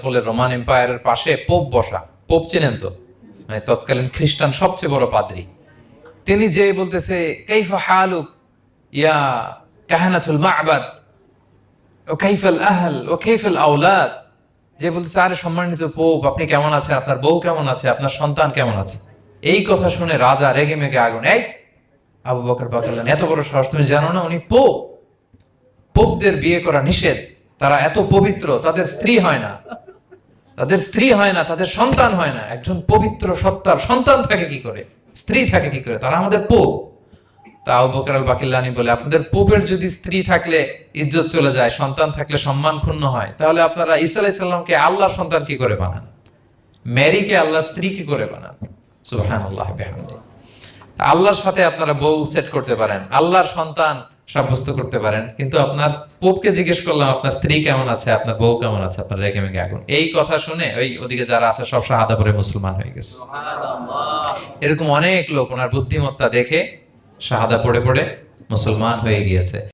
বলে রোমান এম্পায়ারের পাশে পোপ বসা। পোপ চেনেন তো, মানে তৎকালীন খ্রিস্টান সবচেয়ে বড় পাদ্রী। তিনি যে বলতেছে কাইফা হালুক ইয়া কাহানাতুল মা'বাদ ও কাইফাল আহল ও কাইফাল আওলাদ, যে বলতেছে আরে সম্মানিত পোপ, আপনি কেমন আছেন, আপনার বউ কেমন আছে, আপনার সন্তান কেমন আছে। এই কথা শুনে রাজা রেগে মেগে আগুন। এই আবু বকর বললেন, এত বড় সাহস, তুমি জানো না উনি পোপ? পোপদের বিয়ে করা নিষেধ, তারা এত পবিত্র, তাদের স্ত্রী হয় না, তাদের সন্তান হয় না। একজন পবিত্র সত্তার সন্তান থাকে কি করে, স্ত্রী থাকে কি করে, তারা আমাদের পোপ। তা আবু বকর আল বাকিল্লানি বলে, আপনাদের পোপের যদি স্ত্রী থাকলে ইজ্জত চলে যায়, সন্তান থাকলে সম্মান ক্ষুণ্ণ হয়, তাহলে আপনারা ঈসা আলাইহিস সালামকে আল্লাহর সন্তান কি করে বানান, মেরিকে আল্লাহর স্ত্রী কি করে বানান? সুবহানাল্লাহ বিহামদিহি। আল্লাহর সাথে আপনারা বউ সেট করতে পারেন, আল্লাহর সন্তান সাব্যস্ত করতে পারেন, কিন্তু আপনার পোপকে জিজ্ঞেস করলাম আপনার স্ত্রী কেমন আছে, আপনার বউ কেমন আছে, আপনার রেগে মেগে আগুন। এই কথা শুনে ওই ওদিকে যারা আছে সব শাহাদা পড়ে মুসলমান হয়ে গেছে। এরকম অনেক লোক ওনার বুদ্ধিমত্তা দেখে শাহাদা পড়ে পড়ে মুসলমান হয়ে গিয়েছে।